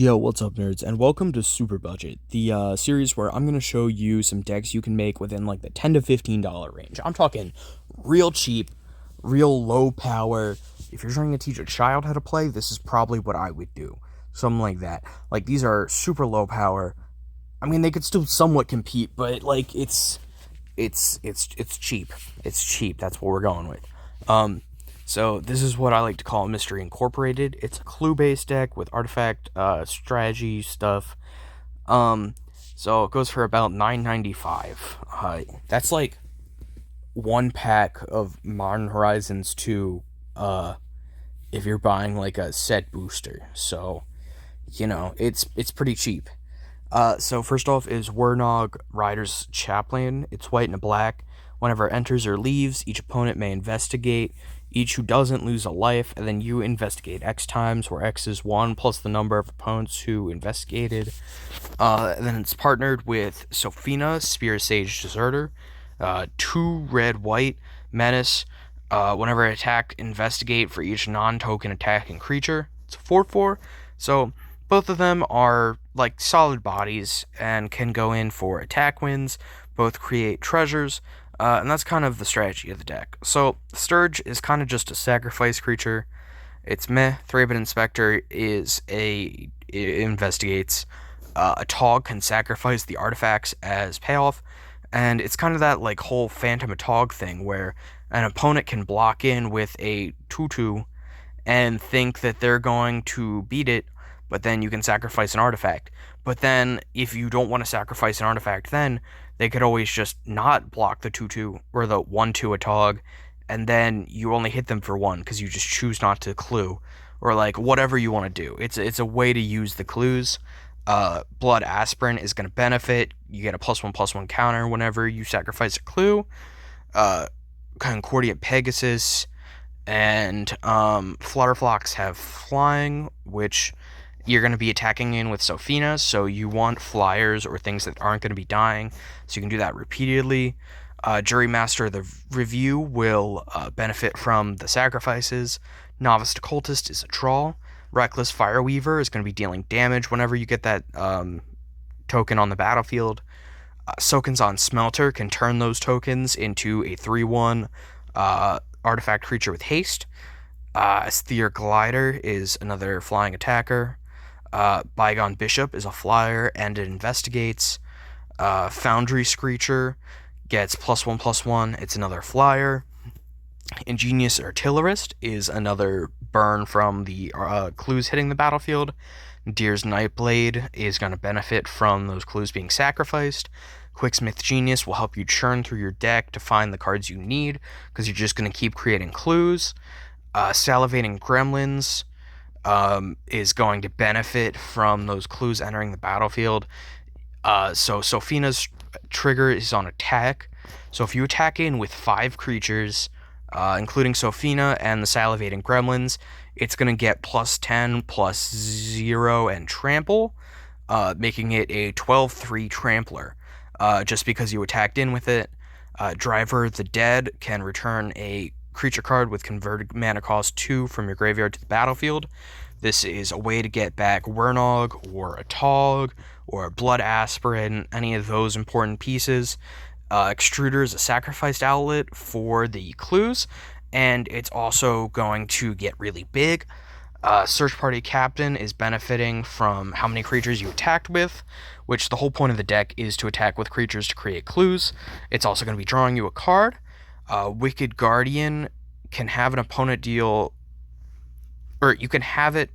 Yo, what's up, nerds, and welcome to Super Budget, the series where I'm gonna show you some decks you can make within like the $10 to $15 range. I'm talking real cheap, real low power. If you're trying to teach a child how to play, this is probably what I would do. Something like that. Like, these are super low power. I mean, they could still somewhat compete, but like it's cheap. It's cheap. That's what we're going with. So this is what I like to call Mystery Incorporated. It's a clue-based deck with artifact strategy stuff. So it goes for about $9.95. That's like one pack of Modern Horizons 2 if you're buying like a set booster. So, you know, it's pretty cheap. So first off is Wernog Rider's Chaplain. It's white and a black. Whenever it enters or leaves, each opponent may investigate. Each who doesn't lose a life, and then you investigate X times, where X is 1 plus the number of opponents who investigated. And then it's partnered with Sophina, Spearsage Deserter. 2 red-white, Menace. Whenever attacked, investigate for each non-token attacking creature. It's a 4/4, so both of them are like solid bodies and can go in for attack wins. Both create treasures. And that's kind of the strategy of the deck. So, Stirge is kind of just a sacrifice creature. It's meh. Thraben Inspector it investigates. Atog can sacrifice the artifacts as payoff. And it's kind of that like whole Phantom Atog thing where an opponent can block in with a 2/2 and think that they're going to beat it, but then you can sacrifice an artifact. But then, if you don't want to sacrifice an artifact then, they could always just not block the 2/2 or the 1/2 Atog, and then you only hit them for 1 because you just choose not to clue, or like whatever you want to do. It's a way to use the clues. Blood Aspirant is going to benefit. You get a +1/+1 counter whenever you sacrifice a clue. Concordia Pegasus and Flutterfox have flying, which you're going to be attacking in with Sophina, so you want flyers or things that aren't going to be dying, so you can do that repeatedly. Juri Master the Revue will benefit from the sacrifices. Novice Occultist is a draw. Reckless Fireweaver is going to be dealing damage whenever you get that token on the battlefield. Sokenzan Smelter can turn those tokens into a 3/1 artifact creature with haste. Aesthir Glider is another flying attacker. Bygone Bishop is a flyer and it investigates. Foundry Screecher gets +1/+1. It's another flyer. Ingenious Artillerist is another burn from the clues hitting the battlefield. Nadier's Nightblade is going to benefit from those clues being sacrificed. Quicksmith Genius will help you churn through your deck to find the cards you need, because you're just going to keep creating clues. Salivating Gremlins is going to benefit from those clues entering the battlefield. So Sophina's trigger is on attack. So if you attack in with 5 creatures, including Sophina and the Salivating Gremlins, it's going to get +10, +0, and trample, making it a 12/3 trampler, just because you attacked in with it. Driver the Dead can return a creature card with converted mana cost 2 from your graveyard to the battlefield. This is a way to get back Wernog or Atog or Blood Aspirant, any of those important pieces. Extruder is a sacrificed outlet for the clues, and it's also going to get really big. Search Party Captain is benefiting from how many creatures you attacked with, which the whole point of the deck is to attack with creatures to create clues. It's also going to be drawing you a card. Wicked Guardian can have an opponent deal, or you can have it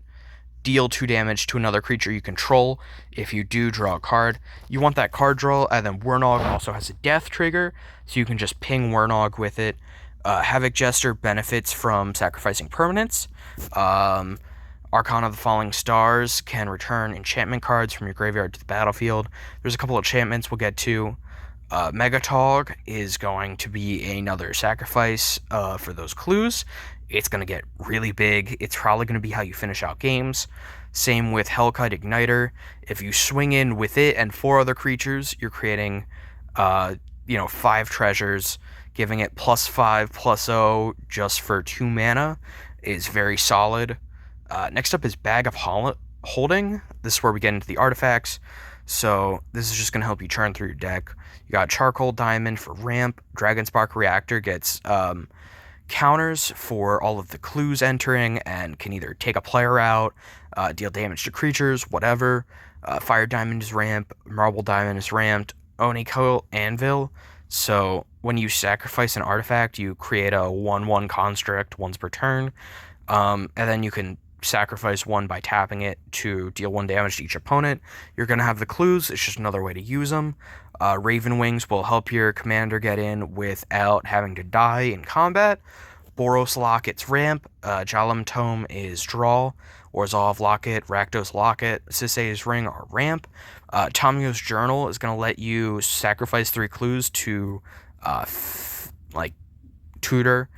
deal 2 damage to another creature you control if you do draw a card. You want that card draw, and then Wernog also has a death trigger, so you can just ping Wernog with it. Havoc Jester benefits from sacrificing permanents. Archon of the Falling Stars can return enchantment cards from your graveyard to the battlefield. There's a couple of enchantments we'll get to. Megatog is going to be another sacrifice for those clues. It's going to get really big. It's probably going to be how you finish out games. Same with Hellkite Igniter. If you swing in with it and 4 other creatures, you're creating 5 treasures. Giving it +5/+0 just for 2 mana is very solid. Next up is Bag of holding, this is where we get into the artifacts. So this is just going to help you churn through your deck. You got Charcoal Diamond for ramp. Dragonspark Reactor gets counters for all of the clues entering and can either take a player out, deal damage to creatures, whatever. Fire Diamond is ramp. Marble Diamond is ramped. Oni-Cult Anvil. So when you sacrifice an artifact, you create a 1/1 construct once per turn. And then you can sacrifice one by tapping it to deal 1 damage to each opponent. You're going to have the clues. It's just another way to use them. Raven Wings will help your commander get in without having to die in combat. Boros Locket's ramp. Jalum Tome is draw. Orzhov Locket, Rakdos Locket, Sisei's Ring are ramp. Tomio's Journal is going to let you sacrifice 3 clues to, tutor.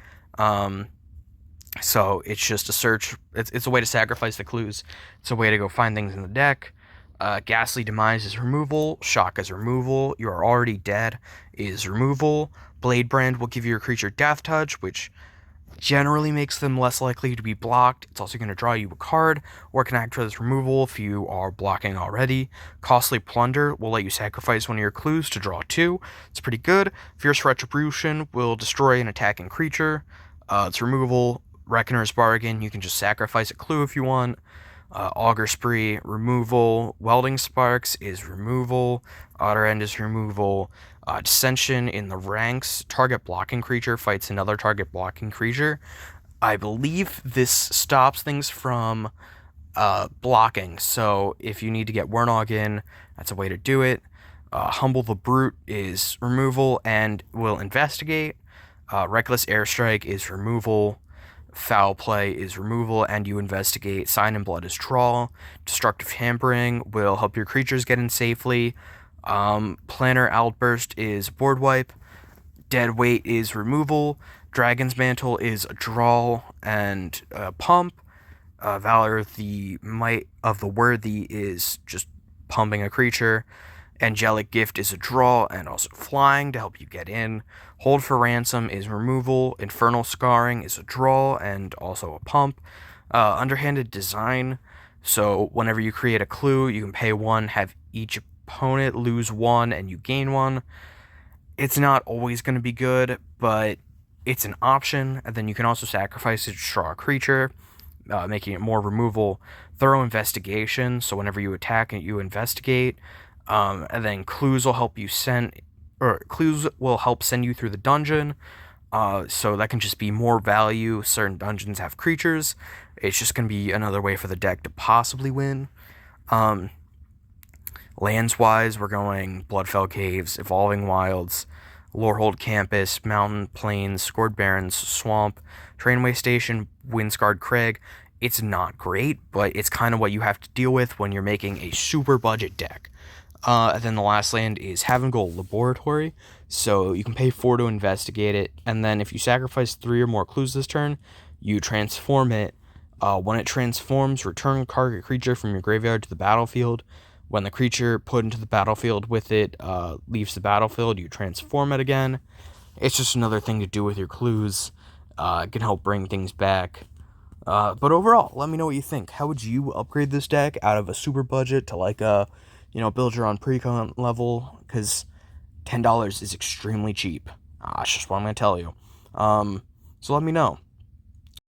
So it's just a search. It's a way to sacrifice the clues. It's a way to go find things in the deck. Ghastly Demise is removal. Shock is removal. You are already dead is removal. Blade Brand will give your creature Death Touch, which generally makes them less likely to be blocked. It's also going to draw you a card, or it can act as removal if you are blocking already. Costly Plunder will let you sacrifice one of your clues to draw 2. It's pretty good. Fierce Retribution will destroy an attacking creature. It's removal. Reckoner's Bargain, you can just sacrifice a clue if you want. Augur Spree, removal. Welding Sparks is removal. Otter End is removal. Dissension in the ranks. Target blocking creature fights another target blocking creature. I believe this stops things from blocking, so if you need to get Wernog in, that's a way to do it. Humble the Brute is removal and will investigate. Reckless Airstrike is removal. Foul Play is removal, and you investigate. Sign in Blood is draw. Destructive Hampering will help your creatures get in safely. Planner Outburst is board wipe. Dead Weight is removal. Dragon's Mantle is a draw and pump. Valor, the Might of the Worthy, is just pumping a creature. Angelic Gift is a draw and also flying to help you get in. Hold for Ransom is removal. Infernal Scarring is a draw and also a pump. Underhanded Design, so whenever you create a clue, you can pay 1, have each opponent lose 1, and you gain 1. It's not always going to be good, but it's an option, and then you can also sacrifice it to draw a creature, making it more removal. Thorough Investigation, so whenever you attack it, you investigate. And then clues will help send you through the dungeon. So that can just be more value. Certain dungeons have creatures. It's just going to be another way for the deck to possibly win. Lands-wise, we're going Bloodfell Caves, Evolving Wilds, Lorehold Campus, Mountain, Plains, Scored Barrens, Swamp, Trainway Station, Windscarred Crag. It's not great, but it's kind of what you have to deal with when you're making a super budget deck. And then the last land is Havengul Laboratory, so you can pay 4 to investigate it, and then if you sacrifice 3 or more clues this turn, you transform it. When it transforms, return a target creature from your graveyard to the battlefield. When the creature put into the battlefield with it leaves the battlefield, you transform it again. It's just another thing to do with your clues. It can help bring things back. But overall, let me know what you think. How would you upgrade this deck out of a super budget to like a build your own precon level, because $10 is extremely cheap. That's just what I'm going to tell you. So let me know.